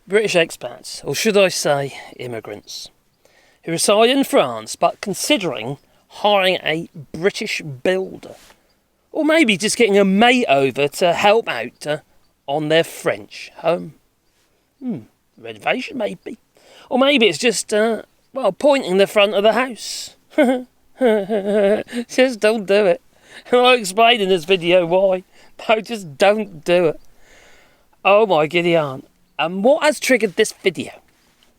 British expats, or should I say immigrants, who reside in France but considering hiring a British builder, or maybe just getting a mate over to help out on their French home. Renovation maybe. Or maybe it's just, pointing the front of the house. Just don't do it. And I'll explain in this video why. No, just don't do it. Oh my giddy aunt. And what has triggered this video?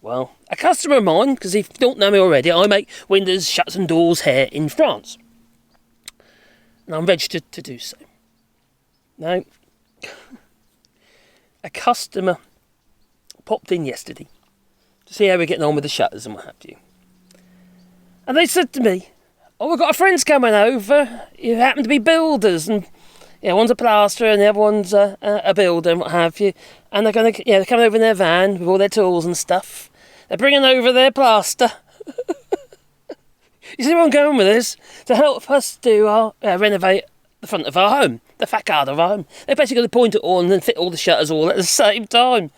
Well, a customer of mine, because if you don't know me already, I make windows, shutters and doors here in France. And I'm registered to do so. Now, a customer popped in yesterday to see how we're getting on with the shutters and what have you. And they said to me, "Oh, we've got our friends coming over. You happen to be builders, and one's a plasterer and the other one's a builder and what have you. And they're they're coming over in their van with all their tools and stuff. They're bringing over their plaster." You see where I'm going with this? To help us to renovate the front of our home, the facade of our home. They're basically going to point it on and fit all the shutters all at the same time.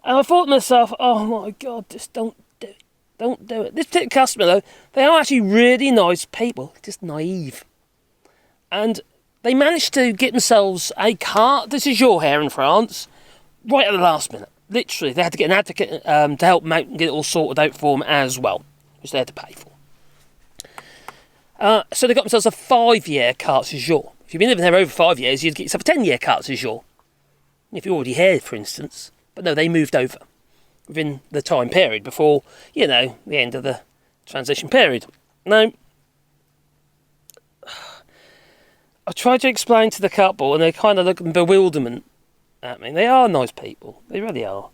And I thought to myself, oh my God, just don't do it. Don't do it. This particular customer, though, they are actually really nice people, just naive. And they managed to get themselves a carte de séjour here in France right at the last minute. Literally, they had to get an advocate to help them out and get it all sorted out for them as well, which they had to pay for. So they got themselves a 5-year carte de séjour. If you've been living there over 5 years, you'd get yourself a 10-year carte de séjour. If you're already here, for instance. But no, they moved over within the time period before, the end of the transition period. Now, I tried to explain to the couple, and they kind of look in bewilderment at me. They are nice people. They really are.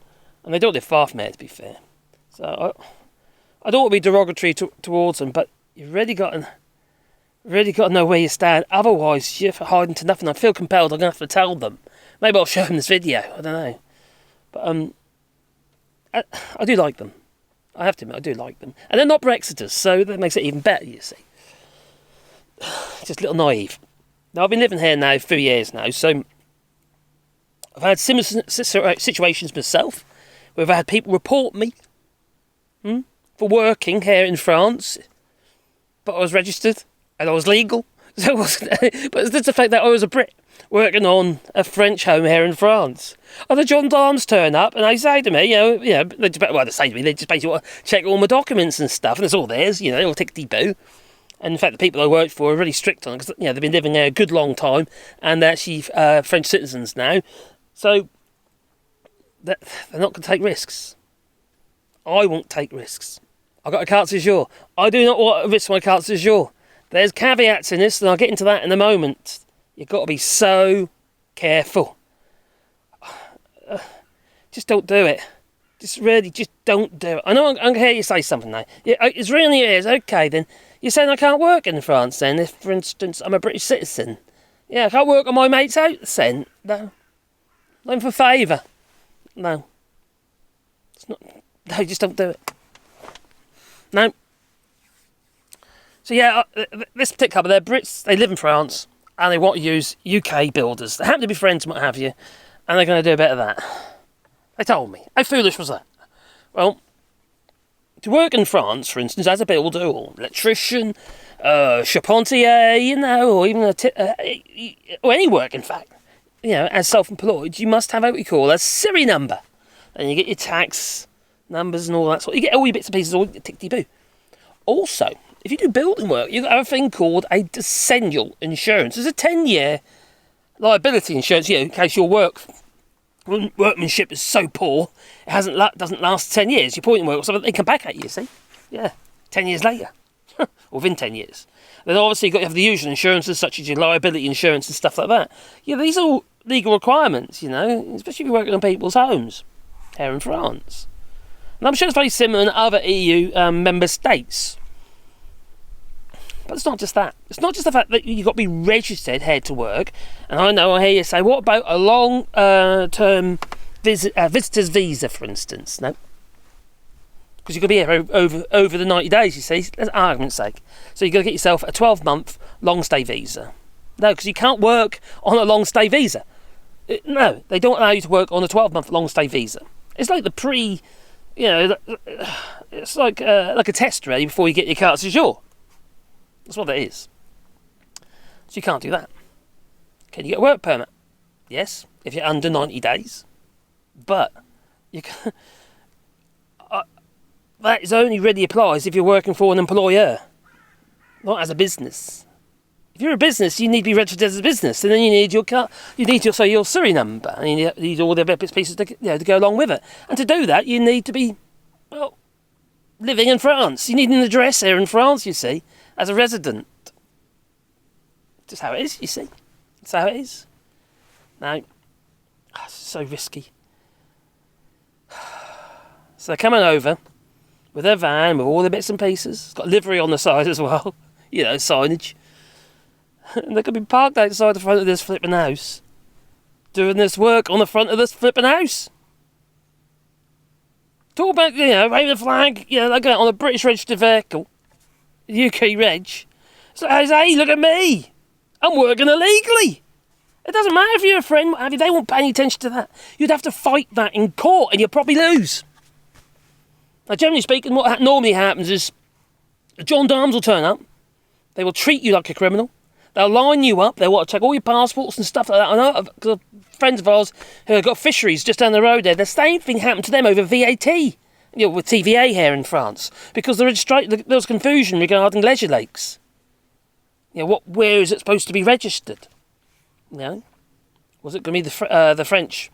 And they don't live far from here, to be fair. So I don't want to be derogatory towards them, but you've really got to know where you stand. Otherwise, you're hiding to nothing. I feel compelled. I'm going to have to tell them. Maybe I'll show them this video. I don't know. But I do like them. I have to admit, I do like them. And they're not Brexiters, so that makes it even better, you see. Just a little naive. Now, I've been living here now for years now, so I've had similar situations myself, where I've had people report me for working here in France, but I was registered and I was legal. So it wasn't, but it's the fact that I was a Brit working on a French home here in France. And the gendarmes turn up and they say to me, they just basically want to check all my documents and stuff, and it's all theirs, they all tickety-boo. And in fact, the people I worked for are really strict on it, because they've been living there a good long time, and they're actually French citizens now. So they're not going to take risks. I won't take risks. I've got a carte de séjour. I do not want to risk my carte de séjour. There's caveats in this, and I'll get into that in a moment. You've got to be so careful. Just don't do it. Just don't do it. I know I'm going to hear you say something now. Yeah, it really is. Okay, then. You're saying I can't work in France, then, if, for instance, I'm a British citizen? Yeah, I can't work on my mate's house, then? No. Not even for favour. No. It's not. No, just don't do it. No. So yeah, this particular couple, they're Brits, they live in France, and they want to use UK builders. They happen to be friends and what have you, and they're going to do a bit of that. They told me. How foolish was that? Well, to work in France, for instance, as a builder or electrician, charpentier, or even or any work, in fact, as self-employed, you must have what we call a SIRI number. Then you get your tax numbers and all that sort. You get all your bits and pieces, all your tickety-boo. Also, if you do building work, you have a thing called a decennale insurance. It's a 10-year liability insurance, in case your workmanship is so poor, it doesn't last 10 years. You're pointing work or something, they come back at you, see? Yeah, 10 years later. Or within 10 years. Then obviously you've got to have the usual insurances, such as your liability insurance and stuff like that. Yeah, these are all legal requirements, especially if you're working on people's homes here in France. And I'm sure it's very similar in other EU member states. But it's not just that. It's not just the fact that you've got to be registered here to work. And I hear you say, what about a long-term visitor's visa, for instance? No. Because you've got to be here over the 90 days, you see. That's argument's sake. So you've got to get yourself a 12-month long-stay visa. No, because you can't work on a long-stay visa. No, they don't allow you to work on a 12-month long-stay visa. It's like it's like a test ready before you get your carte séjour. That's what it is. So you can't do that. Can you get a work permit? Yes, if you're under 90 days. But you can, that is only really applies if you're working for an employer, not as a business. If you're a business, you need to be registered as a business, and then you need your your SIRI number, and you need all the bits pieces to go along with it. And to do that, you need to be living in France. You need an address here in France, you see, as a resident. Just how it is, you see. That's how it is. Now, it's so risky. So they're coming over with their van, with all the bits and pieces. It's got livery on the side as well, signage. And they could be parked outside the front of this flipping house, doing this work on the front of this flipping house. Talk about, waving the flag, like that on a British registered vehicle, UK reg. So, hey, look at me. I'm working illegally. It doesn't matter if you're a friend, they won't pay any attention to that. You'd have to fight that in court and you'll probably lose. Now, generally speaking, what normally happens is the gendarmes will turn up. They will treat you like a criminal. They'll line you up. They'll want to check all your passports and stuff like that. I know, because friends of ours who have got fisheries just down the road there, the same thing happened to them over VAT, with TVA here in France, because there was confusion regarding leisure lakes. Where is it supposed to be registered? Was it going to be the French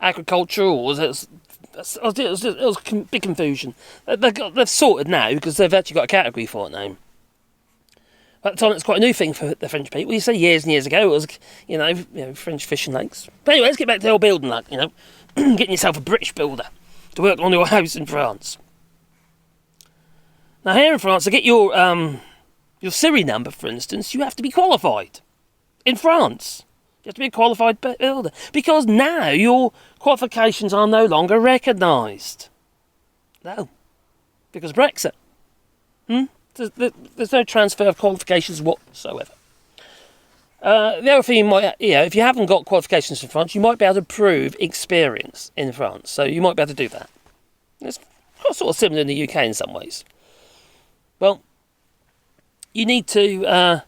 agriculture, or was it? It was big confusion. They've sorted now because they've actually got a category for it now. At the time, it's quite a new thing for the French people. You say years and years ago, it was, French fishing lakes. But anyway, let's get back to the old building, getting yourself a British builder to work on your house in France. Now, here in France, to get your SIRI number, for instance, you have to be qualified. In France, you have to be a qualified builder. Because now your qualifications are no longer recognised. No. Because Brexit. There's no transfer of qualifications whatsoever. The other thing you might, if you haven't got qualifications in France, you might be able to prove experience in France. So you might be able to do that. It's sort of similar in the UK in some ways. Well, you need to.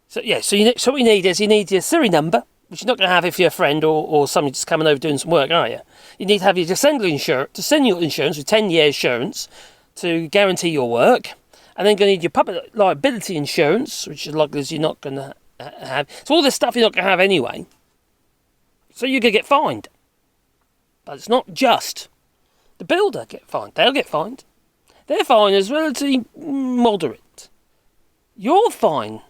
So what you need is you need your SIRI number, which you're not going to have if you're a friend or somebody just coming over doing some work, are you? You need to have your decennale insurance with 10-year insurance to guarantee your work. And then you're going to need your public liability insurance, which is likely you're not going to have. So all this stuff you're not going to have anyway. So you're going to get fined. But it's not just the builder get fined. They'll get fined. Their fine is relatively moderate. Your fine,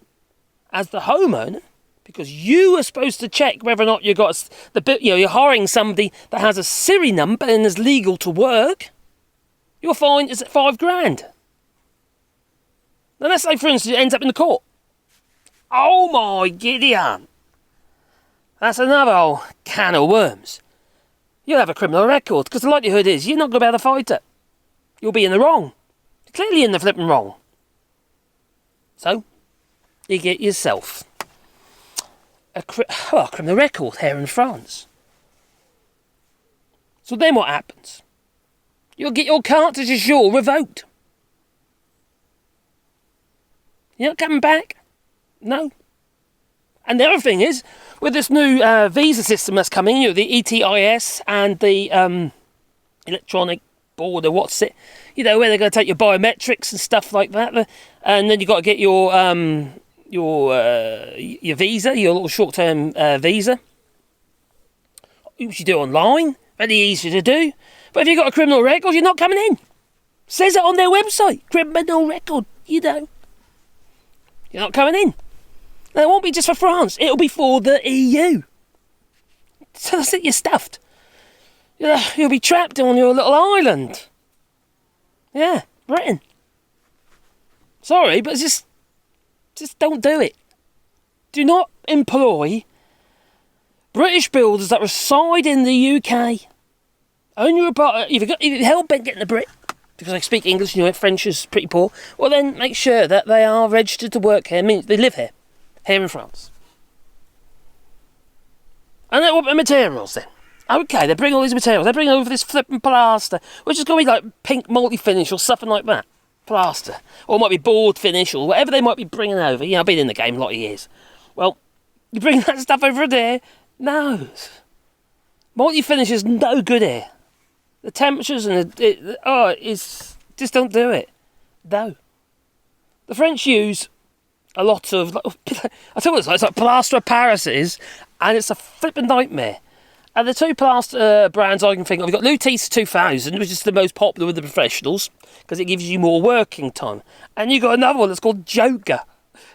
as the homeowner, because you are supposed to check whether or not you've got you're hiring somebody that has a SIRI number and is legal to work. Your fine is at £5,000. Now let's say, for instance, it ends up in the court. Oh my Gideon! That's another old can of worms. You'll have a criminal record, because the likelihood is you're not going to be able to fight it. You'll be in the wrong. You're clearly in the flipping wrong. So, you get yourself a criminal record here in France. So then what happens? You'll get your carte séjour revoked. You're not coming back? No. And the other thing is, with this new visa system that's coming, the ETIS and the electronic border, where they're going to take your biometrics and stuff like that, and then you've got to get your visa, your little short-term visa, which you do online, very easy to do. But if you've got a criminal record, you're not coming in. Says it on their website, criminal record, You're not coming in. And it won't be just for France, it'll be for the EU. So that's it, you're stuffed. You'll be trapped on your little island. Yeah, Britain. Sorry, but just don't do it. Do not employ British builders that reside in the UK. If you're hell-bent getting a Brit, because I speak English and French is pretty poor, well then make sure that they are registered to work here. I mean, they live here in France. And then what about materials then? Okay, they bring all these materials. They bring over this flipping plaster, which is going to be like pink multi-finish or something like that. Plaster. Or it might be board finish or whatever they might be bringing over. I've been in the game a lot of years. Well, you bring that stuff over there? No. Multi-finish is no good here. The temperatures and just don't do it. No. The French use a lot of, I tell you what it's like plaster of Paris is, and it's a flipping nightmare. And the two plaster brands I can think of, we've got Lutece 2000, which is the most popular with the professionals, because it gives you more working time. And you've got another one that's called Joker.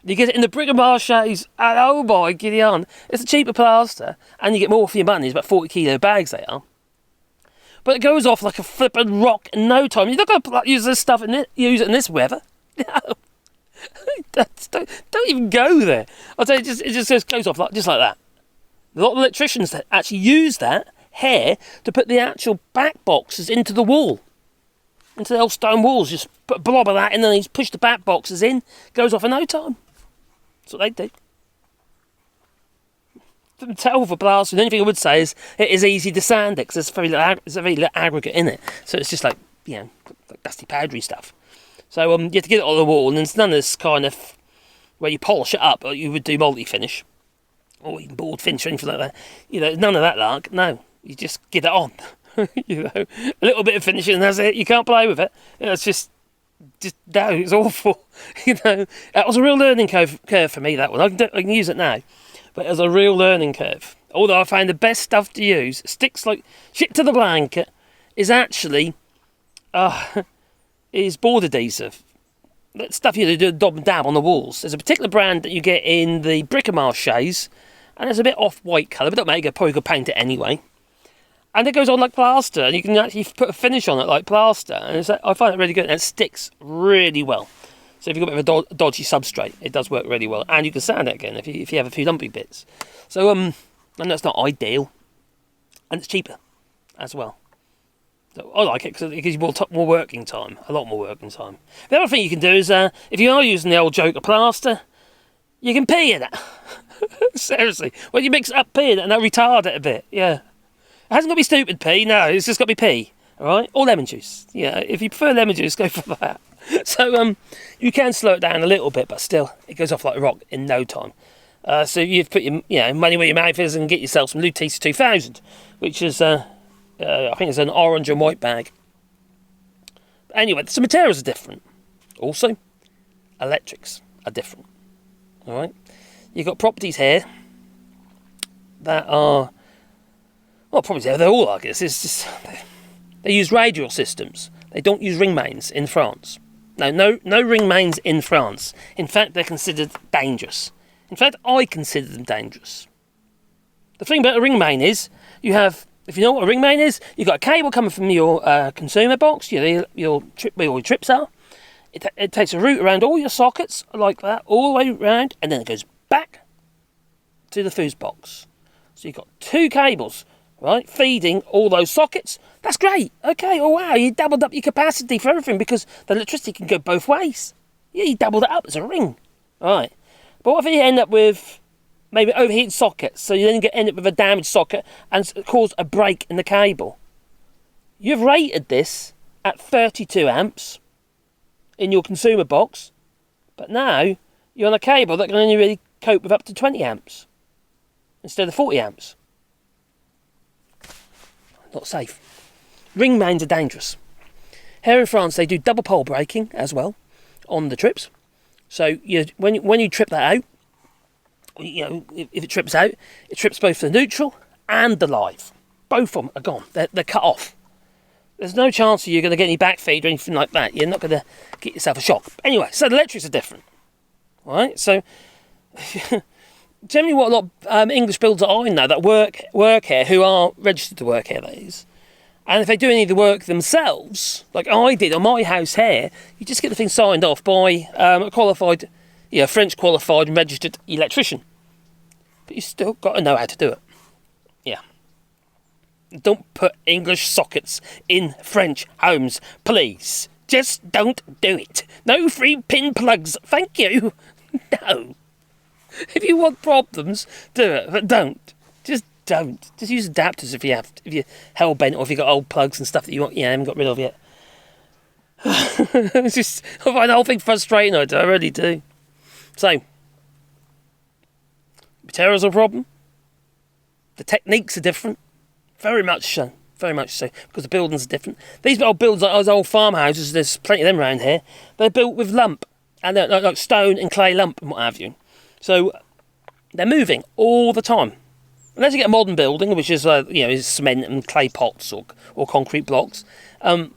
You get it in the Bric-a-Marchés, and oh my Gideon, it's a cheaper plaster, and you get more for your money. It's about 40 kilo bags they are. But it goes off like a flipping rock in no time. You're not going to use this stuff use it in this weather. No. don't even go there. I'll tell you, it just goes off just like that. A lot of electricians that actually use that hair to put the actual back boxes into the wall. Into the old stone walls. Just put a blob of that in, and then he's pushed the back boxes in. Goes off in no time. That's what they do. Didn't tell for blasting. The only thing I would say is it is easy to sand it, because there's a very little aggregate in it. So it's just like dusty powdery stuff. So you have to get it on the wall, and there's none of this kind of where you polish it up, like you would do multi-finish. Or even board finish or anything like that. None of that lark. No, you just get it on. A little bit of finishing and that's it. You can't play with it. It's just no, it's awful. That was a real learning curve for me, that one. I can use it now, but it was a real learning curve. Although I found the best stuff to use, sticks like shit to the blanket, is actually is board adhesive. That stuff you do dob and dab on the walls. There's a particular brand that you get in the Bric-a-Marchés, and it's a bit off-white colour, but don't make it, probably could paint it anyway. And it goes on like plaster, and you can actually put a finish on it like plaster, and I find it really good, and it sticks really well. So if you've got a bit of a dodgy substrate, it does work really well, and you can sand it again if you have a few lumpy bits. So and that's not ideal, and it's cheaper as well. So I like it because it gives you more working time, a lot more working time. The other thing you can do is, if you are using the old Joker plaster, you can pee in it. Seriously, when you mix it up, pee in it, and that'll retard it a bit. Yeah, it hasn't got to be stupid pee. No, it's just got to be pee. All right, or lemon juice. Yeah, if you prefer lemon juice, go for that. So you can slow it down a little bit, but still, it goes off like a rock in no time. So you've put your money where your mouth is and get yourself some Lutece 2000, which is I think it's an orange and white bag. But anyway, the materials are different. Also, electrics are different. All right, you've got properties here that are properties here. They're all like this. It's just they use radial systems. They don't use ring mains in France. No ring mains in France. In fact, they're considered dangerous. In fact, I consider them dangerous. The thing about a ring main is you have. If you know what a ring main is, you've got a cable coming from your consumer box, where your trips are. It takes a route around all your sockets, like that, all the way around, and then it goes back to the fuse box. So you've got two cables, right, feeding all those sockets. That's great. Okay, oh wow, you doubled up your capacity for everything because the electricity can go both ways. Yeah, you doubled it up as a ring. All right. But what if you end up with maybe overheated sockets, so you then end up with a damaged socket and cause a break in the cable? You've rated this at 32 amps in your consumer box, but now you're on a cable that can only really cope with up to 20 amps instead of 40 amps. Not safe. Ring mains are dangerous. Here in France, they do double pole breaking as well on the trips. So when you trip that out, if it trips out, it trips both the neutral and the live. Both of them are gone. They're cut off. There's no chance you're going to get any backfeed or anything like that. You're not going to get yourself a shock. Anyway, so the electrics are different. All right? So, generally what a lot of English builders I know that work here, who are registered to work here, that is, and if they do any of the work themselves, like I did on my house here, you just get the thing signed off by a qualified, French qualified and registered electrician. But you still got to know how to do it. Yeah. Don't put English sockets in French homes, please. Just don't do it. No free pin plugs, thank you. No. If you want problems, do it, but don't. Just don't. Just use adapters if you're hell bent, or if you've got old plugs and stuff that you haven't got rid of yet. It's just, I find the whole thing frustrating. I really do. So, materials are a problem. The techniques are different. Very much so. Very much so. Because the buildings are different. These old buildings, like those old farmhouses, there's plenty of them around here. They're built with lump. And they're like stone and clay lump and what have you. So, they're moving all the time. Unless you get a modern building, which is is cement and clay pots or concrete blocks, then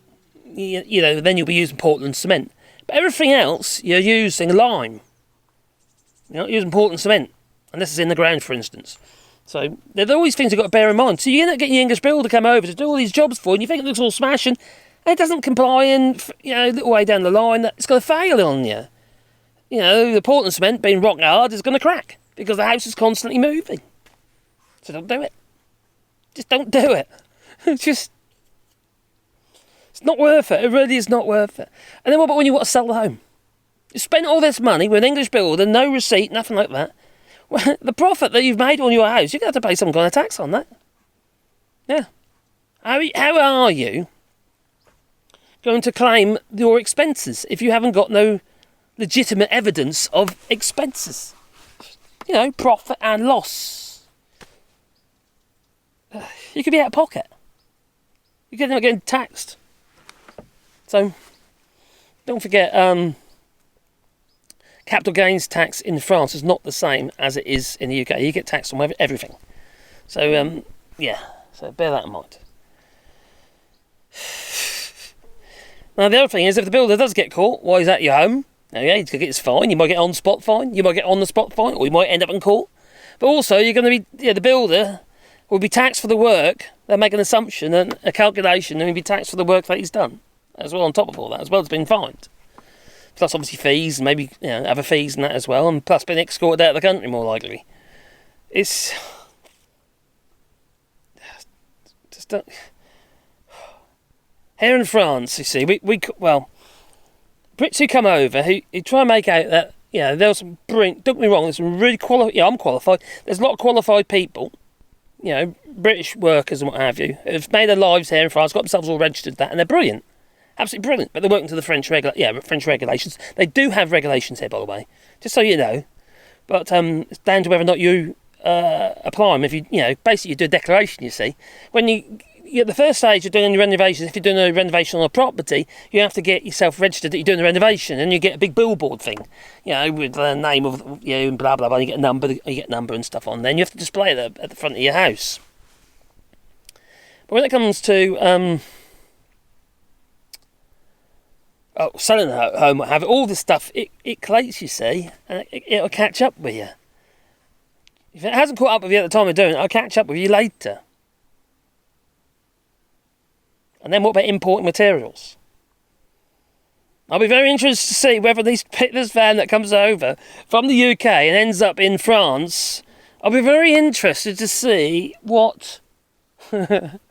you'll be using Portland cement. But everything else, you're using lime. You're not using Portland cement, unless it's in the ground, for instance. So there are always things you've got to bear in mind. So you end up getting your English builder to come over to do all these jobs for you, and you think it looks all smashing, and it doesn't comply, and a little way down the line, it's going to fail on you. The Portland cement, being rock hard, is going to crack because the house is constantly moving. So don't do it. Just don't do it. It's not worth it. It really is not worth it. And then what about when you want to sell the home? You spent all this money with an English builder, no receipt, nothing like that. Well, the profit that you've made on your house, you're going to have to pay some kind of tax on that. Yeah. How are you going to claim your expenses if you haven't got no legitimate evidence of expenses? Profit and loss. You could be out of pocket. You could end up getting taxed. So, don't forget, capital gains tax in France is not the same as it is in the UK. You get taxed on everything. So, so bear that in mind. Now, the other thing is, if the builder does get caught while he's at your home, he's going to get his fine. You might get on-spot fine. You might get on-the-spot fine, or you might end up in court. But also, you're going to be, the builder will be taxed for the work. They'll make an assumption and a calculation, and he'll be taxed for the work that he's done as well, on top of all that, as well as being fined. Plus, obviously, fees, and maybe other fees and that as well, and plus being escorted out of the country, more likely. It's just don't. Here in France, you see, Brits who come over who try and make out that there was some brilliant. Don't get me wrong, there's some really qualified. Yeah, I'm qualified. There's a lot of qualified people. British workers and what have you, have made their lives here in France, got themselves all registered that, and they're brilliant. Absolutely brilliant. But they're working to the French regulations. They do have regulations here, by the way, just so you know. But it's down to whether or not you apply them. If basically you do a declaration, you see. When the first stage you're doing your renovations, if you're doing a renovation on a property, you have to get yourself registered that you're doing the renovation, and you get a big billboard thing, with the name of, and blah, blah, blah, you get a number and stuff on. Then you have to display it at the front of your house. But when it comes to selling a home, all this stuff, it collates, you see, and it'll catch up with you. If it hasn't caught up with you at the time of doing it, it'll catch up with you later. And then what about importing materials? I'll be very interested to see whether this van that comes over from the UK and ends up in France, I'll be very interested to see what what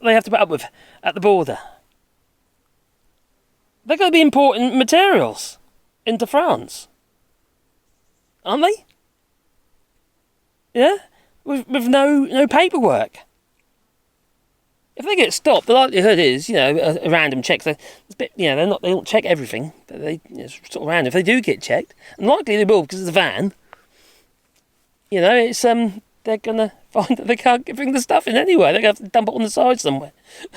they have to put up with at the border. They're going to be importing materials into France, aren't they? Yeah, with no paperwork. If they get stopped, the likelihood is, a random check. They don't check everything, but they sort of random. If they do get checked, and likely they will because it's a van. It's they're gonna find that they can't bring the stuff in anyway. They're gonna have to dump it on the side somewhere.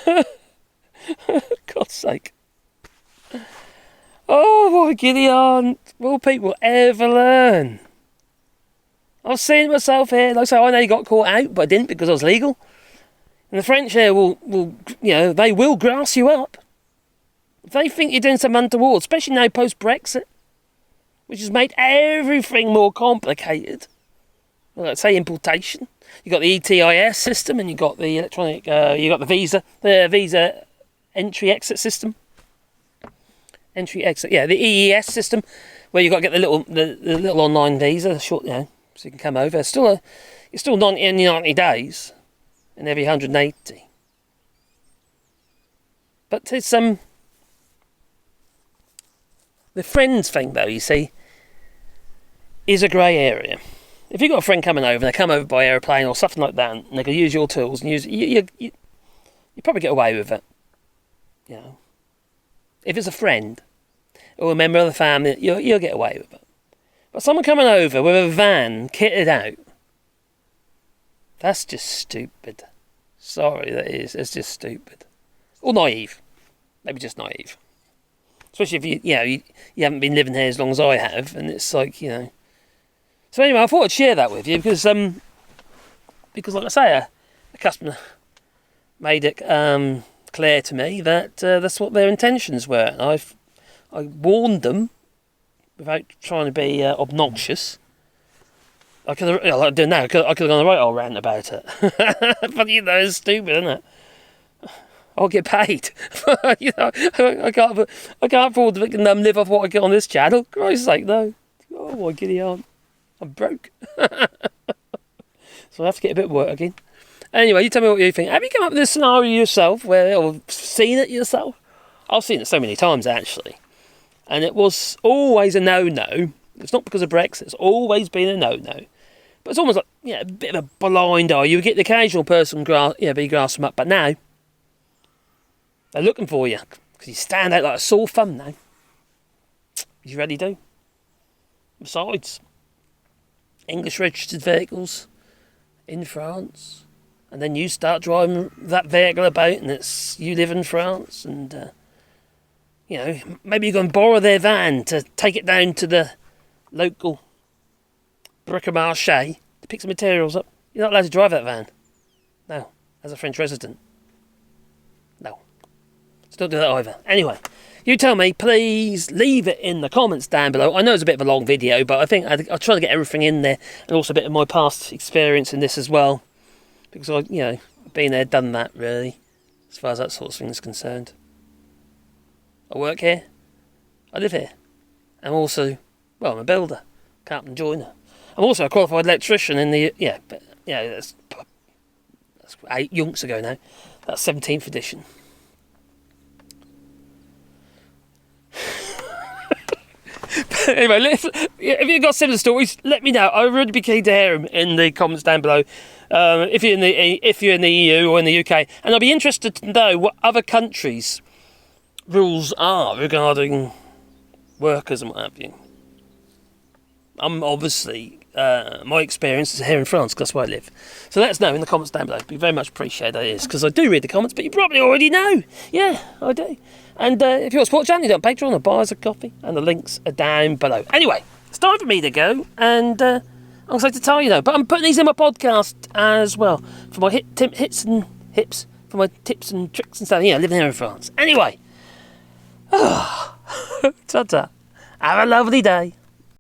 God's sake! Oh my Gideon! Will people ever learn? I was seeing myself here. Like I say, I know you got caught out, but I didn't because I was legal. And the French here will they will grass you up. If they think you're doing something untoward, especially now post-Brexit, which has made everything more complicated. Well, let's say importation. You've got the ETIS system, and you've got the electronic, you've got the visa entry-exit system. Entry-exit, the EES system, where you've got to get the little online visa, short, so you can come over. It's still 90 days. In every 180. But it's the friends thing, though, you see, is a grey area. if you've got a friend coming over and they come over by aeroplane or something like that, and they can use your tools and you probably get away with it. You know, if it's a friend or a member of the family, you'll get away with it. But someone coming over with a van kitted out, that's just stupid. Sorry, that is. It's just stupid. Or naive. Maybe just naive. Especially if you haven't been living here as long as I have, and it's like, you know. So anyway, I thought I'd share that with you because like I say, a customer made it clear to me that that's what their intentions were. And I warned them without trying to be obnoxious. I could have, like I do now. I could have gone right old rant about it, but you know, it's stupid, isn't it? I'll get paid. You know, I can't afford to live off what I get on this channel. Christ's sake, no. Oh my giddy aunt, I'm broke. So I have to get a bit of work again. Anyway, you tell me what you think. Have you come up with this scenario yourself, or seen it yourself? I've seen it so many times actually, and it was always a no-no. It's not because of Brexit. It's always been a no-no. But it's almost like, a bit of a blind eye. You get the occasional person be grasping up, but now they're looking for you because you stand out like a sore thumb now. You really do. Besides, English registered vehicles in France, and then you start driving that vehicle about, and it's you live in France, and maybe you go and borrow their van to take it down to the local bric-a-marché to pick some materials up. You're not allowed to drive that van. No, as a French resident. No. So don't do that either. Anyway, you tell me, please leave it in the comments down below. I know it's a bit of a long video, but I think I'll try to get everything in there, and also a bit of my past experience in this as well. Because I've been there, done that, really, as far as that sort of thing is concerned. I work here. I live here. I'm also, I'm a builder, carpenter joiner. I'm also a qualified electrician in the, that's 8 yonks ago now. That's 17th edition. But anyway, if you've got similar stories, let me know. I would really be keen to hear them in the comments down below. If you're in the EU or in the UK, and I'll be interested to know what other countries' rules are regarding workers and what have you. I'm obviously, my experience is here in France, because that's where I live. So let us know in the comments down below. It'd be very much appreciated, that is, because I do read the comments, but you probably already know. Yeah, I do. And if you want to support the channel, you don't Patreon or buy us a coffee, and the links are down below. Anyway, it's time for me to go, and I'm excited to tell you though, but I'm putting these in my podcast as well, for my hits and hips, for my tips and tricks and stuff. Living here in France. Anyway, ta-ta. Have a lovely day.